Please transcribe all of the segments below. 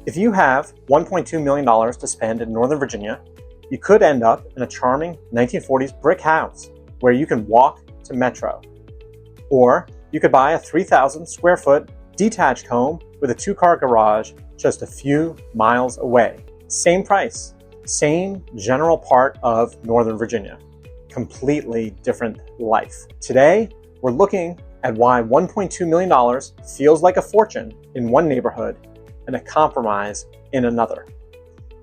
If you have $1.2 million to spend in Northern Virginia, you could end up in a charming 1940s brick house where you can walk to Metro. Or you could buy a 3,000 square foot detached home with a 2-car garage just a few miles away. Same price, same general part of Northern Virginia. Completely different life. Today, we're looking at why $1.2 million feels like a fortune in one neighborhood and a compromise in another.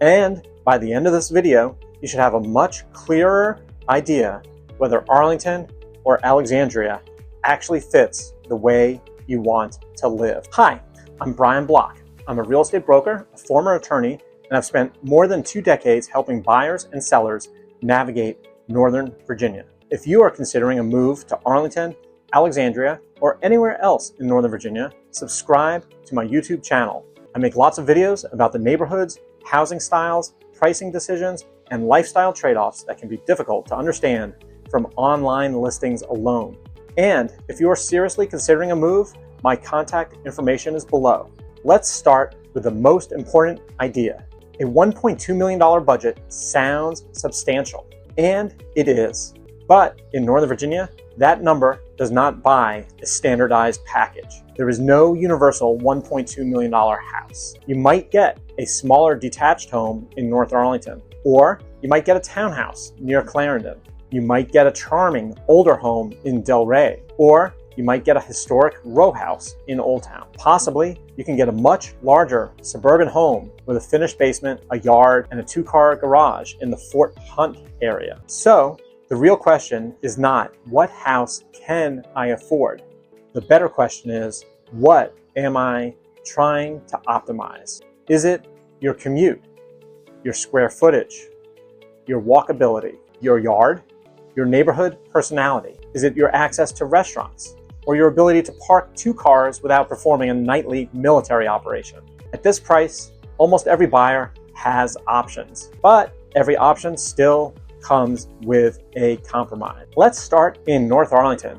And by the end of this video, you should have a much clearer idea whether Arlington or Alexandria actually fits the way you want to live. Hi, I'm Brian Block. I'm a real estate broker, a former attorney, and I've spent more than 2 decades helping buyers and sellers navigate Northern Virginia. If you are considering a move to Arlington, Alexandria, or anywhere else in Northern Virginia, subscribe to my YouTube channel. I make lots of videos about the neighborhoods, housing styles, pricing decisions, and lifestyle trade-offs that can be difficult to understand from online listings alone. And if you are seriously considering a move, my contact information is below. Let's start with the most important idea. A $1.2 million budget sounds substantial, and it is. But in Northern Virginia, that number does not buy a standardized package. There is no universal $1.2 million house. You might get a smaller detached home in North Arlington, or you might get a townhouse near Clarendon. You might get a charming older home in Delray, or you might get a historic row house in Old Town. Possibly, you can get a much larger suburban home with a finished basement, a yard, and a 2-car garage in the Fort Hunt area. So, the real question is not, what house can I afford? The better question is, what am I trying to optimize? Is it your commute, your square footage, your walkability, your yard, your neighborhood personality? Is it your access to restaurants, or your ability to park 2 cars without performing a nightly military operation? At this price, almost every buyer has options, but every option still comes with a compromise. Let's start in North Arlington.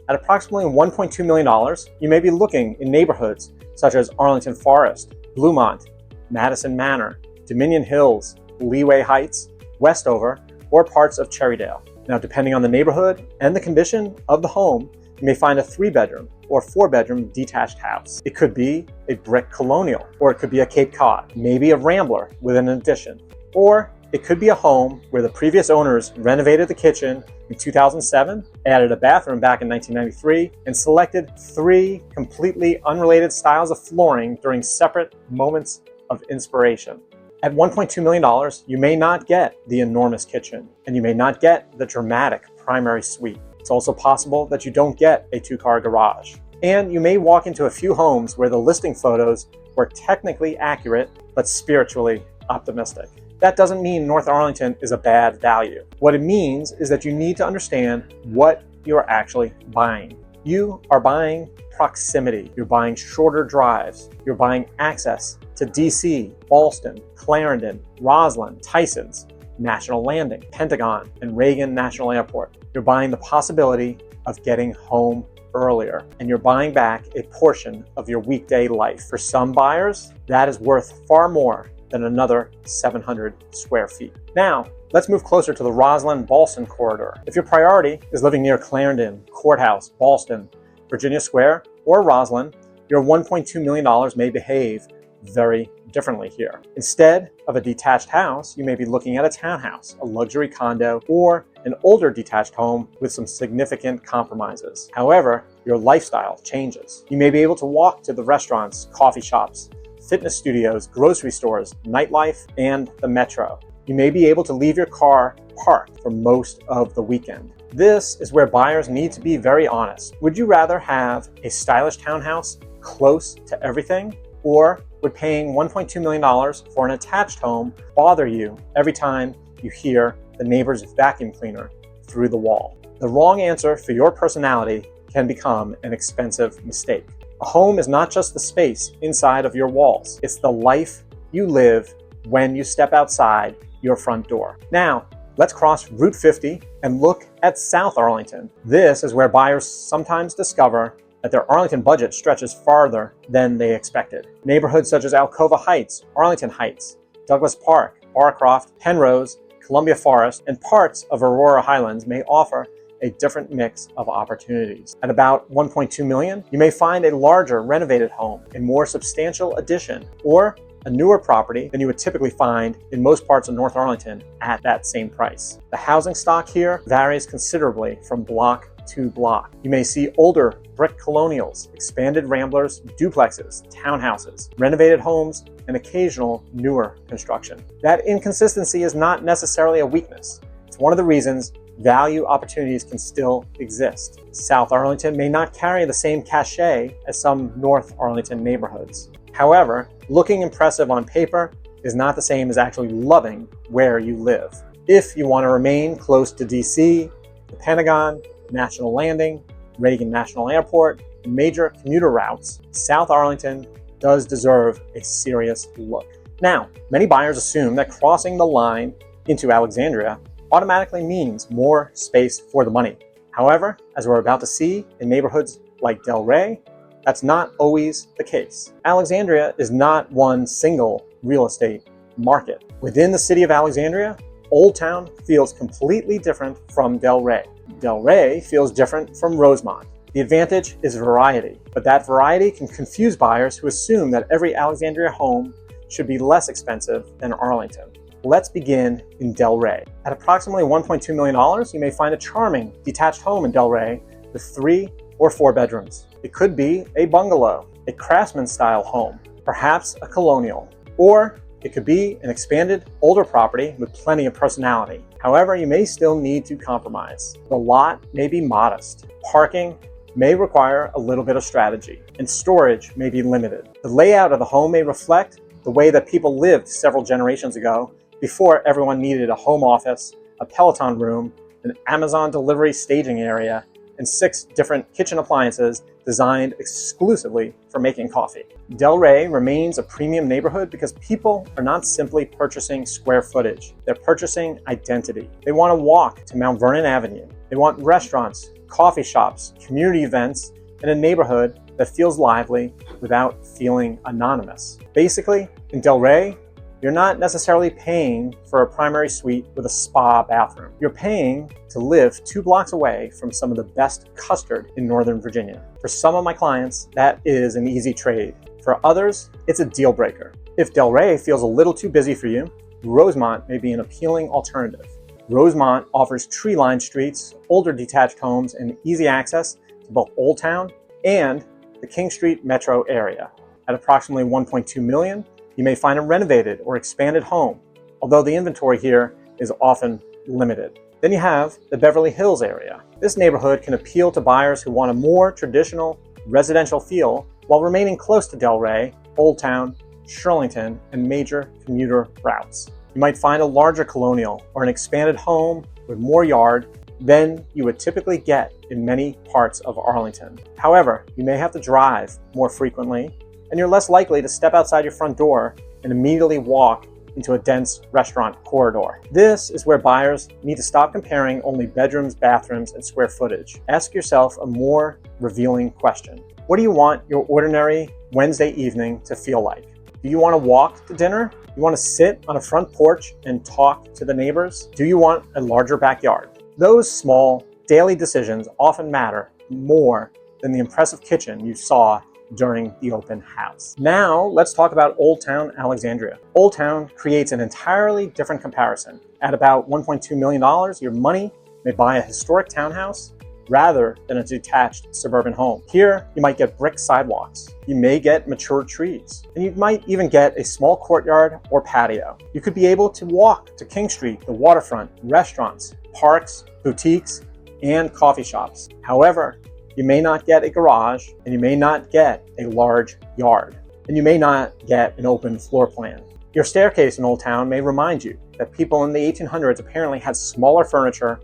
At approximately $1.2 million, you may be looking in neighborhoods such as Arlington Forest, Bluemont, Madison Manor, Dominion Hills, Leeway Heights, Westover, or parts of Cherrydale. Now, depending on the neighborhood and the condition of the home, you may find a 3-bedroom or 4-bedroom detached house. It could be a brick colonial, or it could be a Cape Cod, maybe a Rambler with an addition, or it could be a home where the previous owners renovated the kitchen in 2007, added a bathroom back in 1993, and selected 3 completely unrelated styles of flooring during separate moments of inspiration. At $1.2 million, you may not get the enormous kitchen, and you may not get the dramatic primary suite. It's also possible that you don't get a 2-car garage. And you may walk into a few homes where the listing photos were technically accurate, but spiritually optimistic. That doesn't mean North Arlington is a bad value. What it means is that you need to understand what you're actually buying. You are buying proximity. You're buying shorter drives. You're buying access to DC, Ballston, Clarendon, Rosslyn, Tysons, National Landing, Pentagon, and Reagan National Airport. You're buying the possibility of getting home earlier, and you're buying back a portion of your weekday life. For some buyers, that is worth far more than another 700 square feet. Now, let's move closer to the Rosslyn-Ballston Corridor. If your priority is living near Clarendon, Courthouse, Ballston, Virginia Square, or Rosslyn, your $1.2 million may behave very differently here. Instead of a detached house, you may be looking at a townhouse, a luxury condo, or an older detached home with some significant compromises. However, your lifestyle changes. You may be able to walk to the restaurants, coffee shops, fitness studios, grocery stores, nightlife, and the metro. You may be able to leave your car parked for most of the weekend. This is where buyers need to be very honest. Would you rather have a stylish townhouse close to everything, or would paying $1.2 million for an attached home bother you every time you hear the neighbor's vacuum cleaner through the wall? The wrong answer for your personality can become an expensive mistake. A home is not just the space inside of your walls. It's the life you live when you step outside your front door. Now, let's cross Route 50 and look at South Arlington. This is where buyers sometimes discover that their Arlington budget stretches farther than they expected. Neighborhoods such as Alcova Heights, Arlington Heights, Douglas Park, Barcroft, Penrose, Columbia Forest, and parts of Aurora Highlands may offer a different mix of opportunities. At about $1.2 million, you may find a larger renovated home, a more substantial addition, or a newer property than you would typically find in most parts of North Arlington at that same price. The housing stock here varies considerably from block to block. You may see older brick colonials, expanded ramblers, duplexes, townhouses, renovated homes, and occasional newer construction. That inconsistency is not necessarily a weakness. It's one of the reasons value opportunities can still exist. South Arlington may not carry the same cachet as some North Arlington neighborhoods. However, looking impressive on paper is not the same as actually loving where you live. If you want to remain close to DC, the Pentagon, National Landing, Reagan National Airport, and major commuter routes, South Arlington does deserve a serious look. Now, many buyers assume that crossing the line into Alexandria automatically means more space for the money. However, as we're about to see in neighborhoods like Delray, that's not always the case. Alexandria is not one single real estate market. Within the city of Alexandria, Old Town feels completely different from Delray. Delray feels different from Rosemont. The advantage is variety, but that variety can confuse buyers who assume that every Alexandria home should be less expensive than Arlington. Let's begin in Delray. At approximately $1.2 million, you may find a charming detached home in Delray with 3 or 4 bedrooms. It could be a bungalow, a craftsman-style home, perhaps a colonial, or it could be an expanded, older property with plenty of personality. However, you may still need to compromise. The lot may be modest. Parking may require a little bit of strategy, and storage may be limited. The layout of the home may reflect the way that people lived several generations ago, before everyone needed a home office, a Peloton room, an Amazon delivery staging area, and 6 different kitchen appliances designed exclusively for making coffee. Delray remains a premium neighborhood because people are not simply purchasing square footage. They're purchasing identity. They want to walk to Mount Vernon Avenue. They want restaurants, coffee shops, community events, and a neighborhood that feels lively without feeling anonymous. Basically, in Delray, you're not necessarily paying for a primary suite with a spa bathroom. You're paying to live 2 blocks away from some of the best custard in Northern Virginia. For some of my clients, that is an easy trade. For others, it's a deal breaker. If Delray feels a little too busy for you, Rosemont may be an appealing alternative. Rosemont offers tree-lined streets, older detached homes, and easy access to both Old Town and the King Street metro area. At approximately $1.2 million, you may find a renovated or expanded home, although the inventory here is often limited. Then you have the Beverly Hills area. This neighborhood can appeal to buyers who want a more traditional residential feel while remaining close to Delray, Old Town, Shirlington, and major commuter routes. You might find a larger colonial or an expanded home with more yard than you would typically get in many parts of Arlington. However, you may have to drive more frequently, and you're less likely to step outside your front door and immediately walk into a dense restaurant corridor. This is where buyers need to stop comparing only bedrooms, bathrooms, and square footage. Ask yourself a more revealing question. What do you want your ordinary Wednesday evening to feel like? Do you want to walk to dinner? Do you want to sit on a front porch and talk to the neighbors? Do you want a larger backyard? Those small daily decisions often matter more than the impressive kitchen you saw during the open house. Now, let's talk about Old Town Alexandria. Old Town creates an entirely different comparison. At about $1.2 million, your money may buy a historic townhouse rather than a detached suburban home. Here, you might get brick sidewalks. You may get mature trees. And you might even get a small courtyard or patio. You could be able to walk to King Street, the waterfront, restaurants, parks, boutiques, and coffee shops. However, you may not get a garage, and you may not get a large yard, and you may not get an open floor plan. Your staircase in Old Town may remind you that people in the 1800s apparently had smaller furniture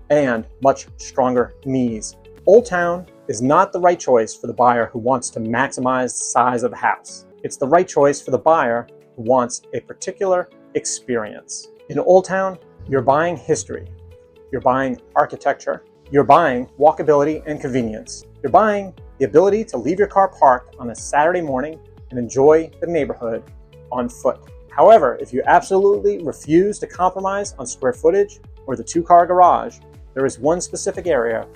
and much stronger knees. Old Town is not the right choice for the buyer who wants to maximize the size of the house. It's the right choice for the buyer who wants a particular experience. In Old Town, you're buying history, you're buying architecture, you're buying walkability and convenience. You're buying the ability to leave your car parked on a Saturday morning and enjoy the neighborhood on foot. However, if you absolutely refuse to compromise on square footage or the two-car garage, there is one specific area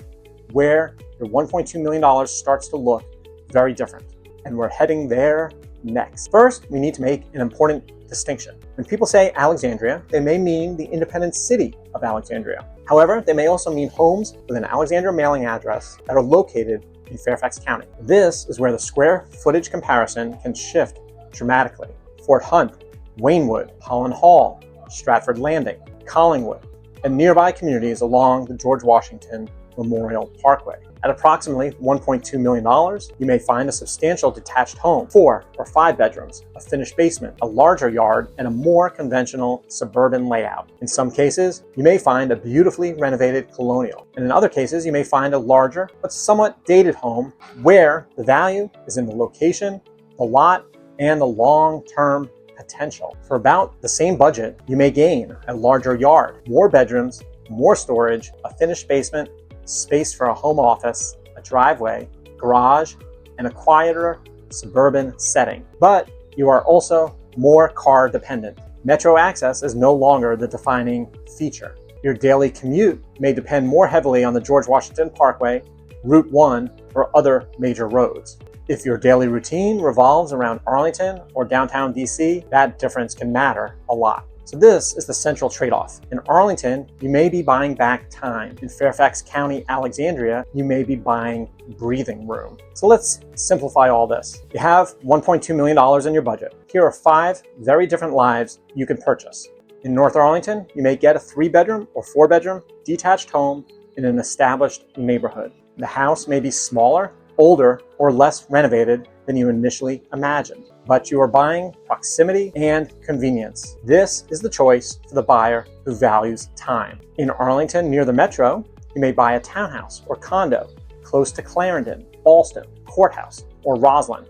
where your $1.2 million starts to look very different, and we're heading there next. First, we need to make an important distinction. When people say Alexandria, they may mean the independent city of Alexandria. However, they may also mean homes with an Alexandria mailing address that are located in Fairfax County. This is where the square footage comparison can shift dramatically. Fort Hunt, Waynewood, Holland Hall, Stratford Landing, Collingwood, and nearby communities along the George Washington Memorial Parkway. At approximately $1.2 million, you may find a substantial detached home, 4 or 5 bedrooms, a finished basement, a larger yard, and a more conventional suburban layout. In some cases, you may find a beautifully renovated colonial, and in other cases, you may find a larger but somewhat dated home where the value is in the location, the lot, and the long-term potential. For about the same budget, you may gain a larger yard, more bedrooms, more storage, a finished basement, space for a home office, a driveway, garage, and a quieter suburban setting. But you are also more car dependent. Metro access is no longer the defining feature. Your daily commute may depend more heavily on the George Washington Parkway, Route 1, or other major roads. If your daily routine revolves around Arlington or downtown DC, that difference can matter a lot. So this is the central trade-off. In Arlington, you may be buying back time. In Fairfax County Alexandria, you may be buying breathing room. So let's simplify all this. You have $1.2 million in your budget. Here are 5 very different lives you can purchase. In North Arlington, you may get a 3-bedroom or 4-bedroom detached home in an established neighborhood. The house may be smaller, older, or less renovated than you initially imagined, but you are buying proximity and convenience. This is the choice for the buyer who values time. In Arlington, near the metro, you may buy a townhouse or condo close to Clarendon, Ballston, Courthouse, or Rosslyn.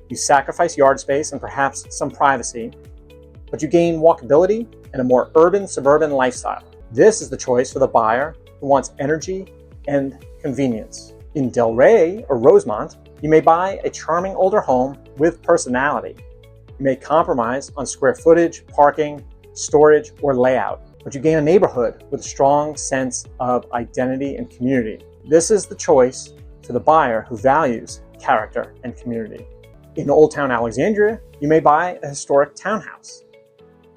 You sacrifice yard space and perhaps some privacy, but you gain walkability and a more urban suburban lifestyle. This is the choice for the buyer who wants energy and convenience. In Delray or Rosemont, you may buy a charming older home with personality. You may compromise on square footage, parking, storage, or layout, but you gain a neighborhood with a strong sense of identity and community. This is the choice for the buyer who values character and community. In Old Town Alexandria, you may buy a historic townhouse.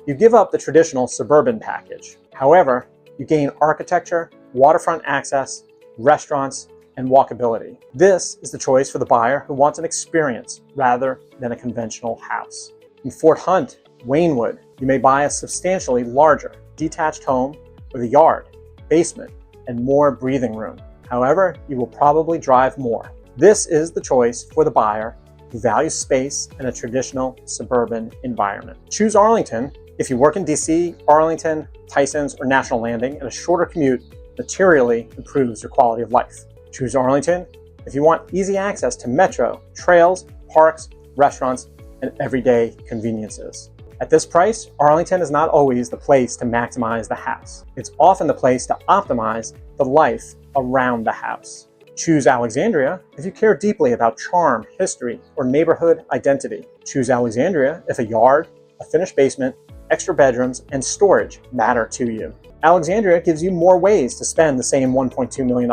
You give up the traditional suburban package. However, you gain architecture, waterfront access, restaurants, and walkability. This is the choice for the buyer who wants an experience rather than a conventional house. In Fort Hunt, Waynewood, you may buy a substantially larger, detached home with a yard, basement, and more breathing room. However, you will probably drive more. This is the choice for the buyer who values space in a traditional suburban environment. Choose Arlington if you work in DC, Arlington, Tysons, or National Landing, and a shorter commute materially improves your quality of life. Choose Arlington if you want easy access to metro, trails, parks, restaurants, and everyday conveniences. At this price, Arlington is not always the place to maximize the house. It's often the place to optimize the life around the house. Choose Alexandria if you care deeply about charm, history, or neighborhood identity. Choose Alexandria if a yard, a finished basement, extra bedrooms, and storage matter to you. Alexandria gives you more ways to spend the same $1.2 million.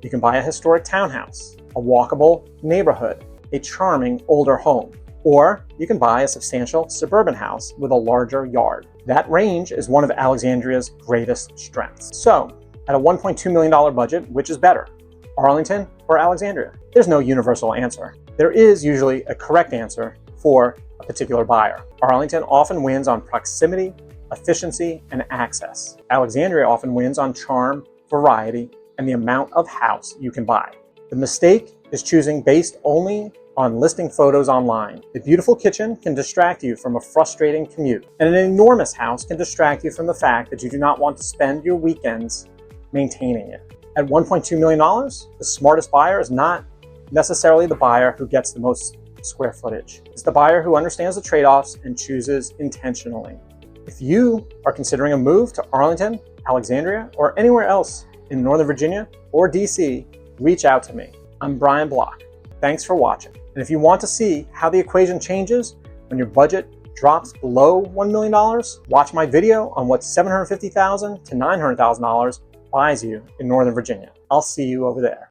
You can buy a historic townhouse, a walkable neighborhood, a charming older home, or you can buy a substantial suburban house with a larger yard. That range is one of Alexandria's greatest strengths. So, at a $1.2 million budget, which is better, Arlington or Alexandria? There's no universal answer. There is usually a correct answer for a particular buyer. Arlington often wins on proximity, efficiency, and access. Alexandria often wins on charm, variety, and the amount of house you can buy. The mistake is choosing based only on listing photos online. A beautiful kitchen can distract you from a frustrating commute, and an enormous house can distract you from the fact that you do not want to spend your weekends maintaining it. At $1.2 million, the smartest buyer is not necessarily the buyer who gets the most square footage. It's the buyer who understands the trade-offs and chooses intentionally. If you are considering a move to Arlington, Alexandria, or anywhere else in Northern Virginia or DC, reach out to me. I'm Brian Block. Thanks for watching. And if you want to see how the equation changes when your budget drops below $1 million, watch my video on what $750,000 to $900,000 buys you in Northern Virginia. I'll see you over there.